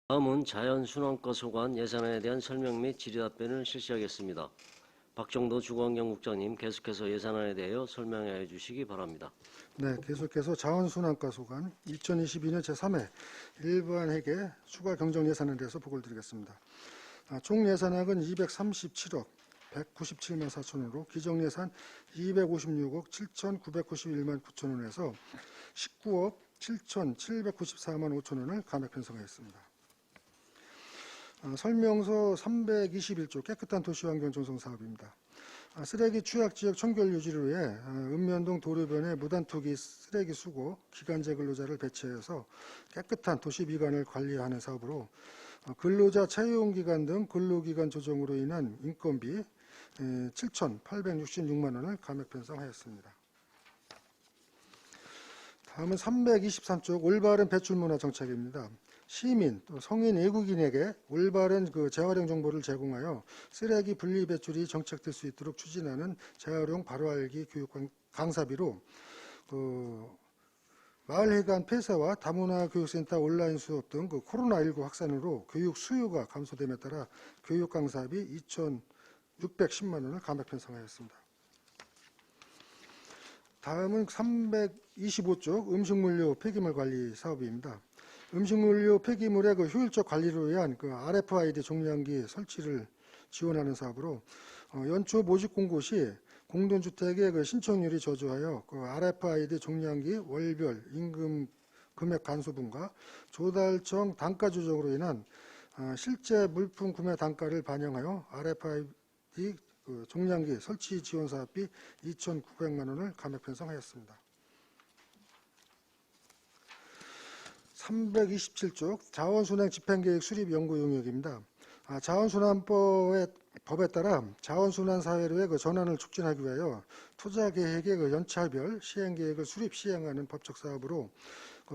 다음은 자연순환과 소관 예산안에 대한 설명 및 질의답변을 실시하겠습니다. 박정도 주거환경국장님 계속해서 예산안에 대하여 설명해 주시기 바랍니다. 네, 계속해서 자원순환과 소관 2022년 제3회 일반 회계 추가 경정 예산에 대해서 보고를 드리겠습니다. 총 예산액은 237억 197만 4천원으로 기정 예산 256억 7,991만 9천원에서 19억 7,794만 5천원을 감액 편성하였습니다. 설명서 321조 깨끗한 도시환경 조성 사업입니다. 쓰레기 취약지역 청결 유지를 위해 읍면동 도로변에 무단투기 쓰레기 수거 기간제 근로자를 배치해서 깨끗한 도시 미관을 관리하는 사업으로 근로자 채용기간 등 근로기간 조정으로 인한 인건비 7,866만 원을 감액 편성하였습니다. 다음은 323쪽 올바른 배출문화 정책입니다. 시민 또 성인 외국인에게 올바른 재활용 정보를 제공하여 쓰레기 분리 배출이 정착될 수 있도록 추진하는 재활용 바로 알기 교육 강사비로 마을회관 폐쇄와 다문화 교육센터 온라인 수업 등 코로나19 확산으로 교육 수요가 감소됨에 따라 교육 강사비 2,610만 원을 감액 편성하였습니다. 다음은 325쪽 음식물류 폐기물 관리 사업입니다. 음식물류 폐기물의 효율적 관리를 위한 RFID 종량기 설치를 지원하는 사업으로 연초 모집 공고 시 공동주택의 신청률이 저조하여 RFID 종량기 월별 임금 금액 간소분과 조달청 단가 조정으로 인한 실제 물품 구매 단가를 반영하여 RFID 종량기 설치 지원 사업비 2,900만 원을 감액 편성하였습니다. 327쪽 자원순환 집행계획 수립 연구 용역입니다. 자원순환법에 따라 자원순환 사회로의 전환을 촉진하기 위하여 투자계획의 연차별 시행계획을 수립 시행하는 법적 사업으로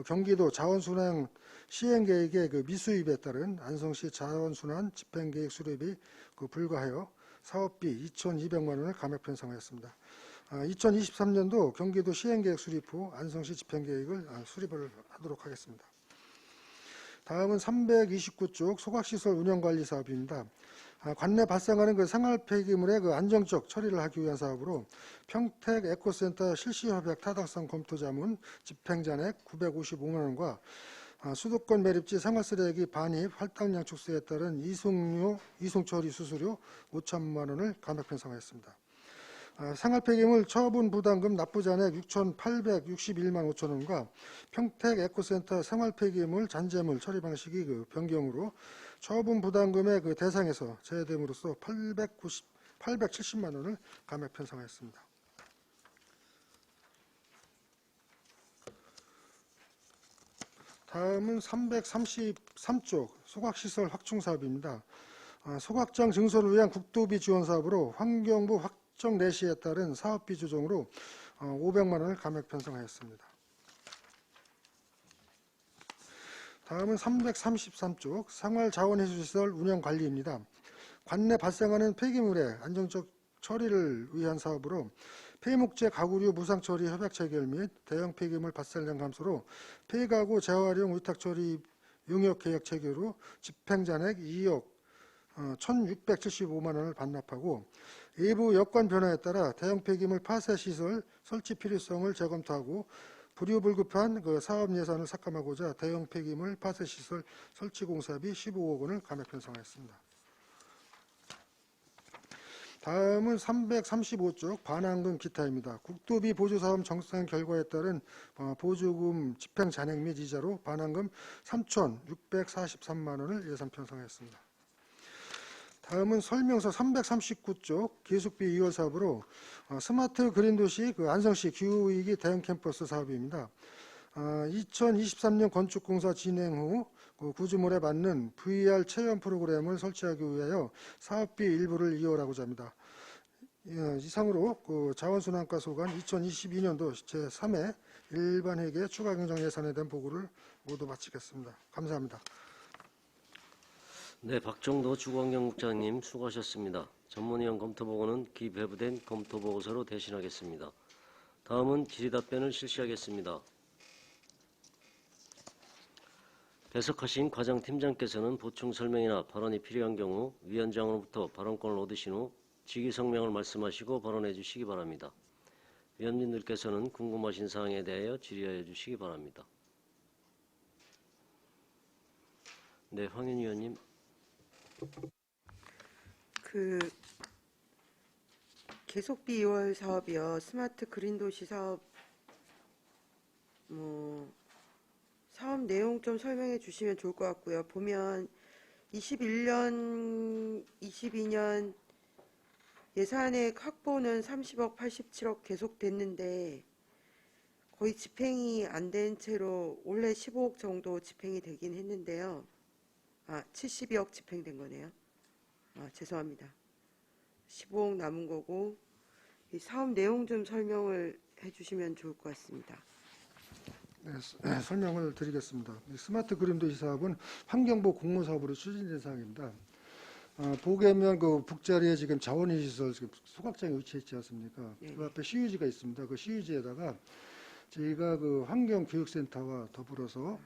경기도 자원순환 시행계획의 미수입에 따른 안성시 자원순환 집행계획 수립이 불가하여 사업비 2,200만 원을 감액 편성하였습니다. 2023년도 경기도 시행계획 수립 후 안성시 집행계획을 수립을 하도록 하겠습니다. 다음은 329쪽 소각시설 운영관리 사업입니다. 관내 발생하는 생활 폐기물의 안정적 처리를 하기 위한 사업으로 평택 에코센터 실시협약 타당성 검토 자문 집행잔액 955만 원과 수도권 매립지 생활쓰레기 반입 할당량 축소에 따른 이송처리 수수료 5천만 원을 감액 편성하였습니다. 생활폐기물 처분 부담금 납부잔액 6,861만 5천 원과 평택 에코센터 생활폐기물 잔재물 처리 방식이 변경으로 처분 부담금의 대상에서 제외됨으로써 870만 원을 감액 편성하였습니다. 다음은 333쪽 소각시설 확충 사업입니다. 소각장 증설을 위한 국도비 지원 사업으로 환경부 확정 내시에 따른 사업비 조정으로 500만 원을 감액 편성하였습니다. 다음은 333쪽 생활자원해수시설 운영관리입니다. 관내 발생하는 폐기물의 안정적 처리를 위한 사업으로 폐목재 가구류 무상처리 협약 체결 및 대형 폐기물 발생량 감소로 폐가구 재활용 위탁처리 용역 계약 체결 후 집행잔액 2억 1,675만 원을 반납하고 일부 여건 변화에 따라 대형 폐기물 파쇄 시설 설치 필요성을 재검토하고 불효불급한 사업 예산을 삭감하고자 대형 폐기물 파쇄 시설 설치 공사비 15억 원을 감액 편성하였습니다. 다음은 335쪽 반환금 기타입니다. 국도비 보조사업 정산 결과에 따른 보조금 집행 잔액 및 이자로 반환금 3,643만 원을 예산 편성했습니다. 다음은 설명서 339쪽 기숙비 2월 사업으로 스마트 그린도시 안성시 기후위기 대응 캠퍼스 사업입니다. 2023년 건축공사 진행 후 구조물에 맞는 VR 체험 프로그램을 설치하기 위하여 사업비 일부를 이월하고자 합니다. 이상으로 자원순환과 소관 2022년도 제3회 일반회계 추가경정 예산에 대한 보고를 모두 마치겠습니다. 감사합니다. 네, 박정도 주거환경국장님 수고하셨습니다. 전문위원 검토보고는 기배부된 검토보고서로 대신하겠습니다. 다음은 질의답변을 실시하겠습니다. 배석하신 과장팀장께서는 보충 설명이나 발언이 필요한 경우 위원장으로부터 발언권을 얻으신 후 직위 성명을 말씀하시고 발언해 주시기 바랍니다. 위원님들께서는 궁금하신 사항에 대하여 질의하여 주시기 바랍니다. 네, 황윤 위원님. 그 계속비 2월 사업이요. 스마트 그린 도시 사업 사업 내용 좀 설명해 주시면 좋을 것 같고요. 보면 21년, 22년 예산액 확보는 30억, 87억 계속됐는데 거의 집행이 안 된 채로 원래 15억 정도 집행이 되긴 했는데요. 72억 집행된 거네요. 죄송합니다. 15억 남은 거고 이 사업 내용 좀 설명을 해주시면 좋을 것 같습니다. 네, 설명을 드리겠습니다. 이 스마트 그린 도시 사업은 환경부 공모사업으로 추진된 사업입니다. 보게면 그 북자리에 지금 자원시설 소각장이 위치해 있지 않습니까? 네. 그 앞에 시유지가 있습니다. 그 시유지에다가 저희가 그 환경교육센터와 더불어서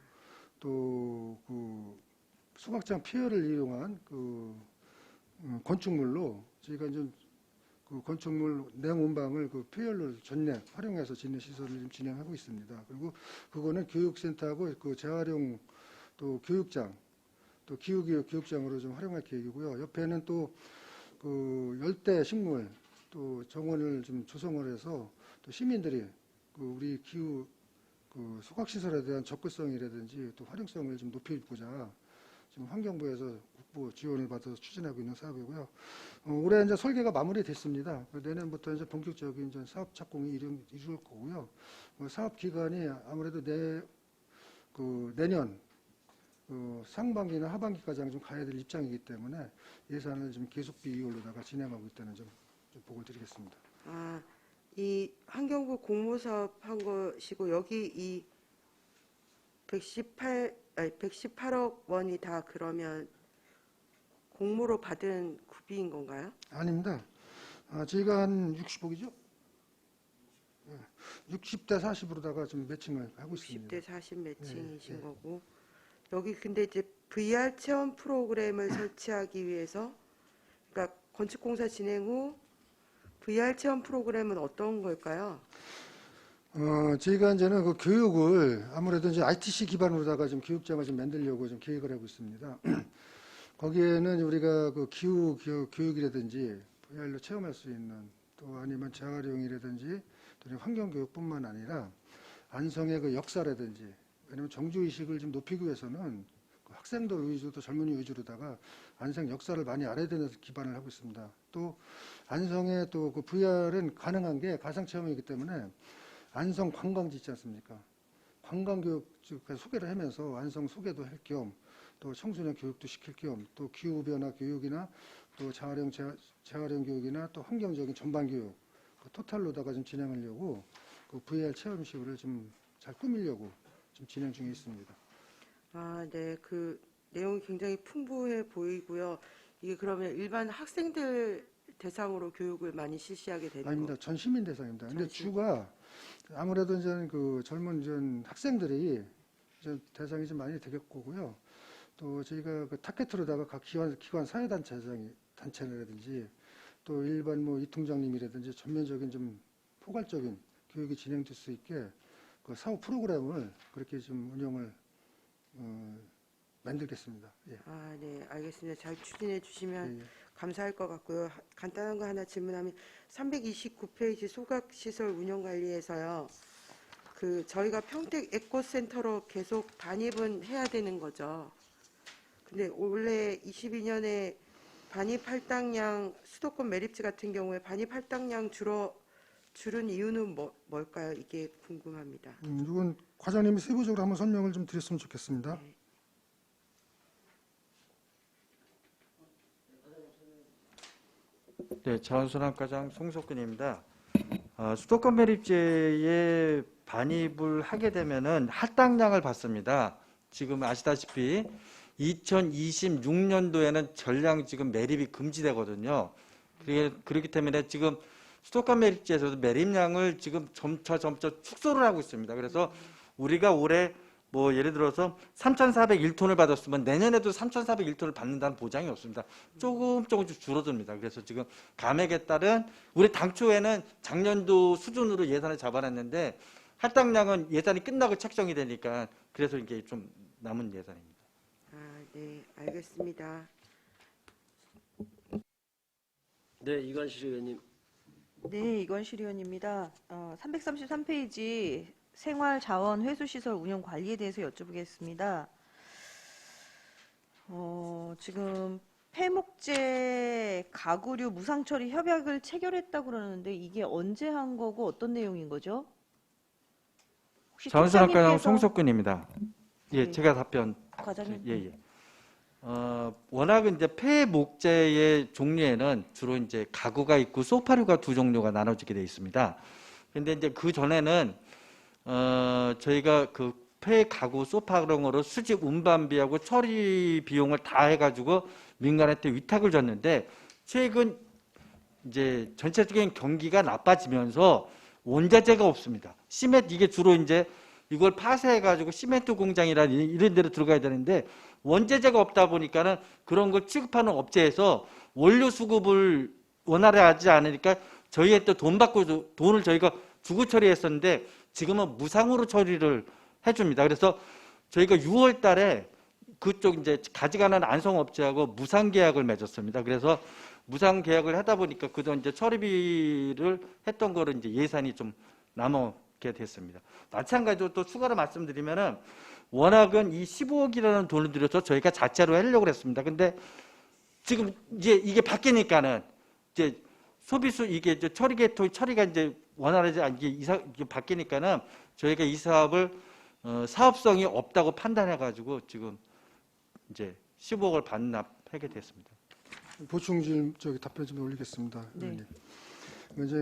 또 그 소각장 폐열을 이용한 그 건축물로 저희가 좀 그 건축물 내원방을 그 폐열로 전내 활용해서 짓는 시설을 지금 진행하고 있습니다. 그리고 그거는 교육센터하고 그 재활용 또 교육장 또 기후교육 교육장으로 좀 활용할 계획이고요. 옆에는 또 그 열대 식물 또 정원을 좀 조성을 해서 또 시민들이 그 우리 기후 그 소각시설에 대한 접근성이라든지 또 활용성을 좀 높이고자 지금 환경부에서 국부 지원을 받아서 추진하고 있는 사업이고요. 올해 이제 설계가 마무리됐습니다. 내년부터 이제 본격적인 이제 사업 착공이 이룰 거고요. 사업 기간이 아무래도 내년 상반기나 하반기까지 좀 가야 될 입장이기 때문에 예산을 좀 계속비 이율로다가 진행하고 있다는 점 좀 보고를 드리겠습니다. 이 환경부 공모사업 한 것이고 여기 이 118억 원이 다 그러면 공모로 받은 구비인 건가요? 아닙니다. 저희가 한 60억이죠? 60대 40으로다가 좀 매칭을 하고 있습니다. 60대 40 매칭이신 네. 거고 여기 근데 이제 VR 체험 프로그램을 설치하기 위해서 그러니까 건축공사 진행 후 VR 체험 프로그램은 어떤 걸까요? 저희가 이제는 그 교육을 아무래도 이제 ITC 기반으로다가 좀 교육장을 좀 만들려고 좀 계획을 하고 있습니다. 거기에는 우리가 그 기후 교육이라든지 VR로 체험할 수 있는 또 아니면 재활용이라든지 또 환경 교육뿐만 아니라 안성의 그 역사라든지 왜냐면 정주 의식을 좀 높이기 위해서는 그 학생들 위주 또 젊은이 위주로다가 안성 역사를 많이 알아야 되는 기반을 하고 있습니다. 또 안성의 또 그 VR은 가능한 게 가상 체험이기 때문에 안성 관광지 있지 않습니까? 관광교육 소개를 하면서 안성 소개도 할 겸 또 청소년 교육도 시킬 겸 또 기후변화 교육이나 또 재활용 교육이나 또 환경적인 전반 교육 그 토탈로다가 좀 진행하려고 그 VR 체험식을 좀 잘 꾸미려고 좀 진행 중에 있습니다. 네. 그 내용이 굉장히 풍부해 보이고요. 이게 그러면 일반 학생들 대상으로 교육을 많이 실시하게 되는 아닙니다. 전 시민 대상입니다. 근데 전 시민. 주가 아무래도 이제 그 젊은 이제 학생들이 이제 대상이 좀 많이 되겠고요. 또 저희가 그 타겟으로다가 각 기관 사회단체라든지 또 일반 뭐 이통장님이라든지 전면적인 좀 포괄적인 교육이 진행될 수 있게 그 사후 프로그램을 그렇게 좀 운영을 만들겠습니다. 예. 네, 알겠습니다. 잘 추진해 주시면 예. 감사할 것 같고요. 간단한 거 하나 질문하면 329페이지 소각시설 운영관리에서요. 그 저희가 평택 에코센터로 계속 반입은 해야 되는 거죠. 근데 올해 22년에 반입 할당량 수도권 매립지 같은 경우에 반입 할당량 줄은 이유는 뭘까요? 이게 궁금합니다. 이건 과장님이 세부적으로 한번 설명을 좀 드렸으면 좋겠습니다. 네. 네, 자원순환과장 송석근입니다. 수도권 매립지에 반입을 하게 되면은 할당량을 받습니다. 지금 아시다시피 2026년도에는 전량 지금 매립이 금지되거든요. 그렇기 때문에 지금 수도권 매립지에서도 매립량을 지금 점차 축소를 하고 있습니다. 그래서 우리가 올해 뭐 예를 들어서 3,401톤을 받았으면 내년에도 3,401톤을 받는다는 보장이 없습니다. 조금씩 줄어듭니다. 그래서 지금 감액에 따른 우리 당초에는 작년도 수준으로 예산을 잡아놨는데 할당량은 예산이 끝나고 책정이 되니까 그래서 이게 좀 남은 예산입니다. 아, 네, 알겠습니다. 네, 이관실 의원님. 네, 이건실 의원입니다. 333페이지 생활자원회수시설 운영 관리에 대해서 여쭤보겠습니다. 지금 폐목재 가구류 무상처리 협약을 체결했다고 그러는데 이게 언제 한 거고 어떤 내용인 거죠? 혹시 자원순환과장 팀장님께서- 송석근입니다. 예, 네. 제가 답변. 과장님. 예. 워낙 이제 폐목재의 종류에는 주로 이제 가구가 있고 소파류가 두 종류가 나눠지게 되어 있습니다. 근데 이제 그 전에는 저희가 그 폐가구 소파 그런 거로 수집 운반비하고 처리 비용을 다 해가지고 민간한테 위탁을 줬는데 최근 이제 전체적인 경기가 나빠지면서 원자재가 없습니다. 시멘트 이게 주로 이제 이걸 파쇄해가지고 시멘트 공장이나 이런 데로 들어가야 되는데 원재재가 없다 보니까는 그런 걸 취급하는 업체에서 원료 수급을 원활하지 않으니까 저희한테 돈 받고 돈을 저희가 주고 처리했었는데 지금은 무상으로 처리를 해줍니다. 그래서 저희가 6월 달에 그쪽 이제 가져가는 안성업체하고 무상 계약을 맺었습니다. 그래서 무상 계약을 하다 보니까 그동안 이제 처리비를 했던 거를 이제 예산이 좀 남게 됐습니다. 마찬가지로 또 추가로 말씀드리면은 워낙은 이 15억이라는 돈을 들여서 저희가 자체로 하려고 했습니다. 근데 지금 이제 이게 바뀌니까는 이제 소비수 이게 이제 처리 계통이 처리가 이제 원활하지 않게 이게 바뀌니까는 저희가 이 사업을 사업성이 없다고 판단해가지고 지금 이제 15억을 반납하게 됐습니다. 보충 답변 좀 올리겠습니다. 네. 의원님. 이제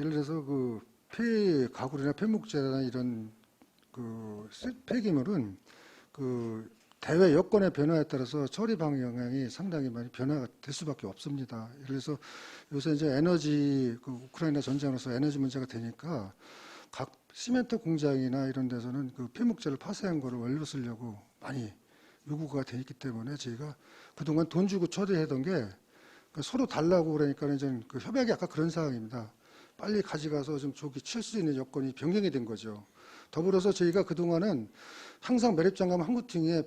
예를 들어서 폐 가구나 폐목재나 이런 폐기물은 대외 여건의 변화에 따라서 처리 방향이 상당히 많이 변화가 될 수밖에 없습니다. 그래서 요새 이제 에너지 우크라이나 전쟁으로서 에너지 문제가 되니까 각 시멘트 공장이나 이런 데서는 폐목재를 파쇄한 거를 원료로 쓰려고 많이 요구가 돼 있기 때문에 저희가 그동안 돈 주고 처리하던 게 서로 달라고 그러니까 이제 협약이 아까 그런 상황입니다. 빨리 가져가서 좀 조기 칠 수 있는 여건이 변경이 된 거죠. 더불어서 저희가 그동안은 항상 매립장감 한 구퉁이에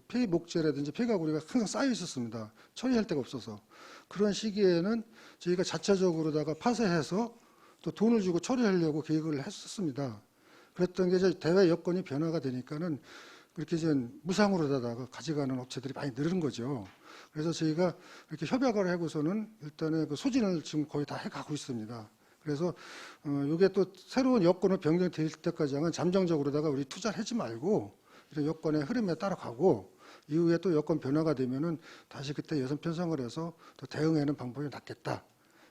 폐목재라든지 폐가구리가 항상 쌓여 있었습니다. 처리할 데가 없어서. 그런 시기에는 저희가 자체적으로다가 파쇄해서 또 돈을 주고 처리하려고 계획을 했었습니다. 그랬던 게 이제 대외 여건이 변화가 되니까는 그렇게 이제 무상으로다가 가져가는 업체들이 많이 늘은 거죠. 그래서 저희가 이렇게 협약을 하고서는 일단은 소진을 지금 거의 다 해가고 있습니다. 그래서 이게 또 새로운 여건을 변경될 때까지는 잠정적으로다가 우리 투자를 하지 말고 이런 여건의 흐름에 따라가고 이후에 또 여건 변화가 되면은 다시 그때 예산 편성을 해서 또 대응하는 방법이 낫겠다.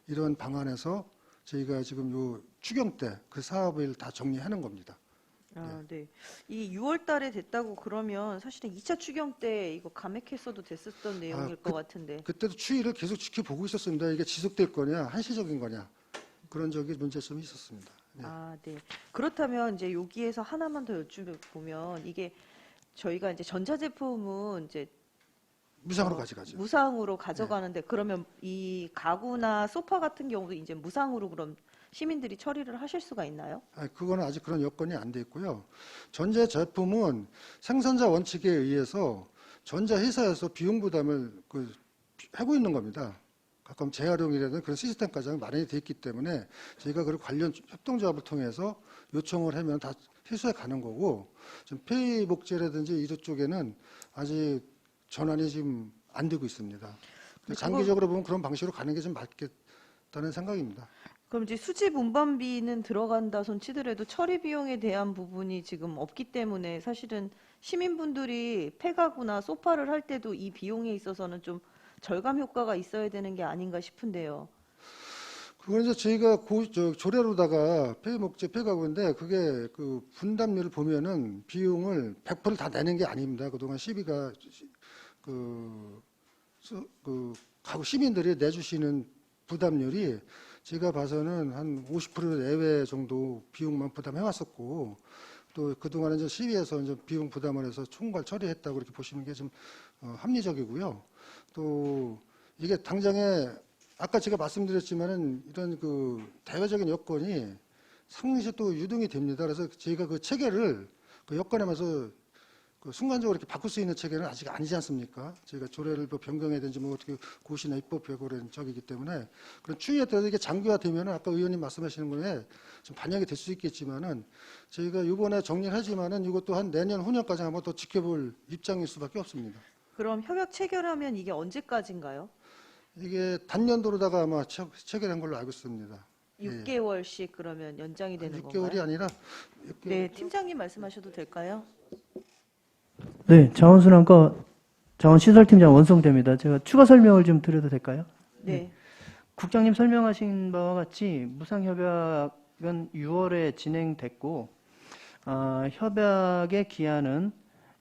이런 방안에서 저희가 지금 요 추경 때 그 사업을 다 정리하는 겁니다. 네. 이 6월 달에 됐다고 그러면 사실은 2차 추경 때 이거 감액했어도 됐었던 내용일 것 같은데. 그때도 추이를 계속 지켜보고 있었습니다. 이게 지속될 거냐, 한시적인 거냐. 그런 문제점이 있었습니다. 네. 네. 그렇다면 이제 여기에서 하나만 더 여쭤보면 이게 저희가 이제 전자제품은 이제 무상으로 가져가죠. 무상으로 가져가는데 그러면 이 가구나 소파 같은 경우도 이제 무상으로 그럼 시민들이 처리를 하실 수가 있나요? 그거는 아직 그런 여건이 안 돼 있고요. 전자제품은 생산자 원칙에 의해서 전자회사에서 비용 부담을 하고 있는 겁니다. 가끔 재활용이라든 그런 시스템까지 마련이 돼 있기 때문에 저희가 그 관련 협동조합을 통해서 요청을 하면 다 회수해 가는 거고, 좀 폐목재라든지 이런 쪽에는 아직 전환이 지금 안 되고 있습니다. 장기적으로 보면 그런 방식으로 가는 게 좀 맞겠다는 생각입니다. 그럼 이제 수집 운반비는 들어간다 손 치더라도 처리 비용에 대한 부분이 지금 없기 때문에 사실은 시민분들이 폐가구나 소파를 할 때도 이 비용에 있어서는 좀 절감 효과가 있어야 되는 게 아닌가 싶은데요. 그건 이제 저희가 조례로다가 폐목재 폐가구인데 그게 분담료를 보면은 비용을 100%를 다 내는 게 아닙니다. 그동안 시비가 가구 시민들이 내주시는 부담률이 제가 봐서는 한 50% 내외 정도 비용만 부담해 왔었고, 또 그동안에 이제 시위에서 이제 비용 부담을 해서 총괄 처리했다고 그렇게 보시는 게 좀 합리적이고요. 또 이게 당장에 아까 제가 말씀드렸지만은 이런 그 대외적인 여건이 상당히 또 유동이 됩니다. 그래서 저희가 그 체계를 그 여건하면서 그 순간적으로 이렇게 바꿀 수 있는 체계는 아직 아니지 않습니까? 저희가 조례를 뭐 변경해야 되는지 뭐 어떻게 고시나 입법적으로는 적이기 때문에 그런 추이에 따라서 이게 장기화되면은 아까 의원님 말씀하시는 거에 좀 반영이 될 수 있겠지만은 저희가 이번에 정리를 하지만은 이것도 한 내년 후년까지 한번 더 지켜볼 입장일 수밖에 없습니다. 그럼 협약 체결하면 이게 언제까지인가요? 이게 단년도로다가 아마 체결한 걸로 알고 있습니다. 6개월씩 그러면 연장이 되는 6개월이 건가요? 아니라 네, 팀장님 말씀하셔도 될까요? 네, 자원순환과 자원시설팀장 원성대입니다. 제가 추가 설명을 좀 드려도 될까요? 네. 국장님 설명하신 바와 같이 무상협약은 6월에 진행됐고 협약의 기한은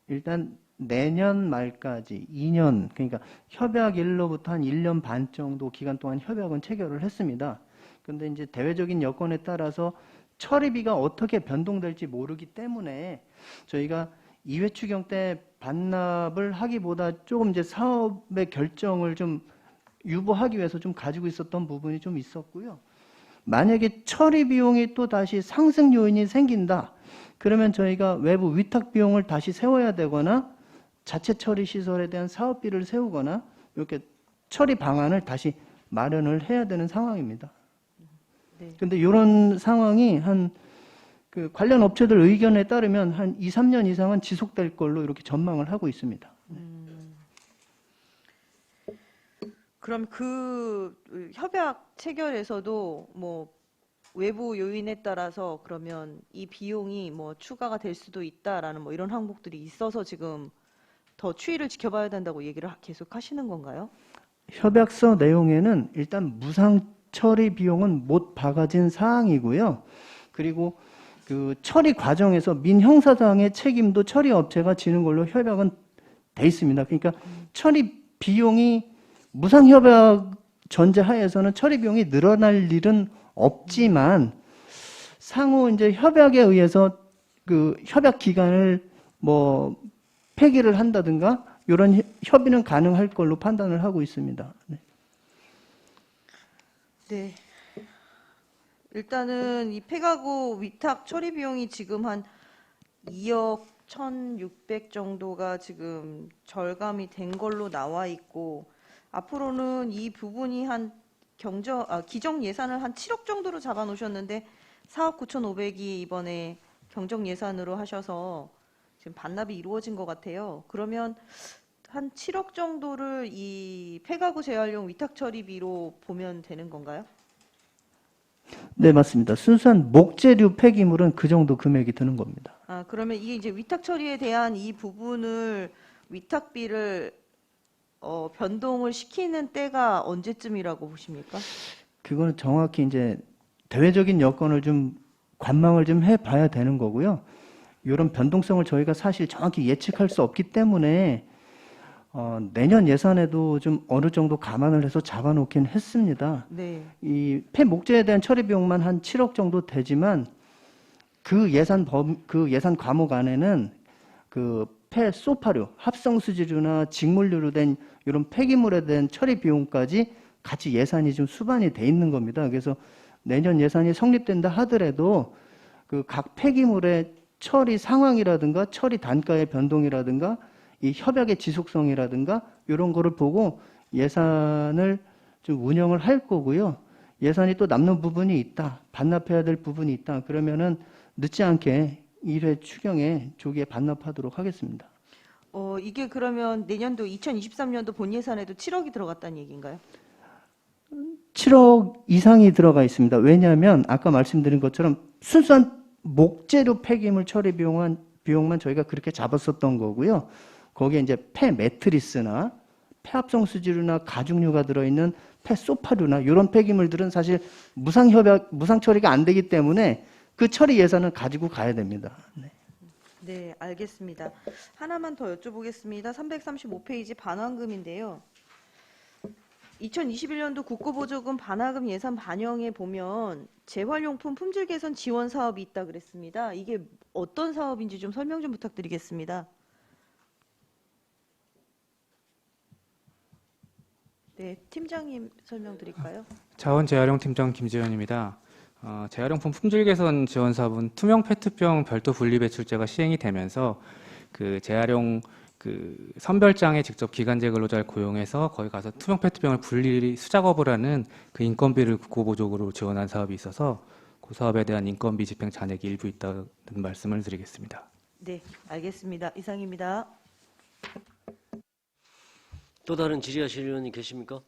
일단 내년 말까지 2년, 그러니까 협약일로부터 한 1년 반 정도 기간 동안 협약은 체결을 했습니다. 그런데 이제 대외적인 여건에 따라서 처리비가 어떻게 변동될지 모르기 때문에 저희가 2회 추경 때 반납을 하기보다 조금 이제 사업의 결정을 좀 유보하기 위해서 좀 가지고 있었던 부분이 좀 있었고요. 만약에 처리 비용이 또 다시 상승 요인이 생긴다. 그러면 저희가 외부 위탁 비용을 다시 세워야 되거나 자체 처리 시설에 대한 사업비를 세우거나 이렇게 처리 방안을 다시 마련을 해야 되는 상황입니다. 네. 근데 이런 상황이 그 관련 업체들 의견에 따르면 한 2, 3년 이상은 지속될 걸로 이렇게 전망을 하고 있습니다. 그럼 그 협약 체결에서도 뭐 외부 요인에 따라서 그러면 이 비용이 뭐 추가가 될 수도 있다라는 뭐 이런 항목들이 있어서 지금 더 추이를 지켜봐야 된다고 얘기를 계속 하시는 건가요? 협약서 내용에는 일단 무상 처리 비용은 못 박아진 사항이고요. 그리고 그 처리 과정에서 민형사상의 책임도 처리 업체가 지는 걸로 협약은 돼 있습니다. 그러니까 처리 비용이 무상 협약 전제하에서는 처리 비용이 늘어날 일은 없지만 상호 이제 협약에 의해서 그 협약 기간을 뭐 폐기를 한다든가 이런 협의는 가능할 걸로 판단을 하고 있습니다. 네. 네. 일단은 이 폐가구 위탁 처리 비용이 지금 한 2억 1,600 정도가 지금 절감이 된 걸로 나와 있고 앞으로는 이 부분이 한 기정 예산을 한 7억 정도로 잡아 놓으셨는데 4억 9,500이 이번에 경정 예산으로 하셔서 지금 반납이 이루어진 것 같아요. 그러면 한 7억 정도를 이 폐가구 재활용 위탁 처리비로 보면 되는 건가요? 네, 맞습니다. 순수한 목재류 폐기물은 그 정도 금액이 드는 겁니다. 아, 그러면 이게 이제 위탁 처리에 대한 이 부분을 위탁비를 변동을 시키는 때가 언제쯤이라고 보십니까? 그거는 정확히 이제 대외적인 여건을 좀 관망을 좀 해봐야 되는 거고요. 이런 변동성을 저희가 사실 정확히 예측할 수 없기 때문에 내년 예산에도 좀 어느 정도 감안을 해서 잡아놓긴 했습니다. 네. 이 폐목재에 대한 처리 비용만 한 7억 정도 되지만 그 예산 과목 안에는 그 폐소파류, 합성수지류나 직물류로 된 이런 폐기물에 대한 처리 비용까지 같이 예산이 좀 수반이 돼 있는 겁니다. 그래서 내년 예산이 성립된다 하더라도 그 각 폐기물의 처리 상황이라든가 처리 단가의 변동이라든가 이 협약의 지속성이라든가 이런 거를 보고 예산을 좀 운영을 할 거고요. 예산이 또 남는 부분이 있다, 반납해야 될 부분이 있다. 그러면은 늦지 않게 1회 추경에 조기에 반납하도록 하겠습니다. 이게 그러면 내년도 2023년도 본 예산에도 7억이 들어갔다는 얘기인가요? 7억 이상이 들어가 있습니다. 왜냐하면 아까 말씀드린 것처럼 순수한 목재료 폐기물 처리 비용만 저희가 그렇게 잡았었던 거고요. 거기에 이제 폐 매트리스나 폐합성 수지류나 가죽류가 들어있는 폐 소파류나 이런 폐기물들은 사실 무상 처리가 안 되기 때문에 그 처리 예산을 가지고 가야 됩니다. 네. 네, 알겠습니다. 하나만 더 여쭤보겠습니다. 335페이지 반환금인데요. 2021년도 국고보조금 반환금 예산 반영에 보면 재활용품 품질 개선 지원 사업이 있다 그랬습니다. 이게 어떤 사업인지 좀 설명 좀 부탁드리겠습니다. 네, 팀장님 설명 드릴까요? 자원재활용 팀장 김지현입니다. 재활용품 품질 개선 지원 사업은 투명 페트병 별도 분리 배출제가 시행이 되면서 그 재활용 그 선별장에 직접 기간제 근로자를 고용해서 거기 가서 투명 페트병을 분리 수작업을 하는 그 인건비를 국고보조금으로 지원한 사업이 있어서 그 사업에 대한 인건비 집행 잔액이 일부 있다는 말씀을 드리겠습니다. 네, 알겠습니다. 이상입니다. 또 다른 질의하실 의원이 계십니까?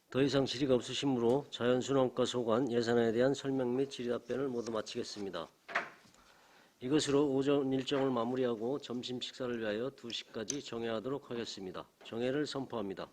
더 이상 질의가 없으시므로 자연순환과 소관 예산에 대한 설명 및 질의 답변을 모두 마치겠습니다. 이것으로 오전 일정을 마무리하고 점심 식사를 위하여 2시까지 정회하도록 하겠습니다. 정회를 선포합니다.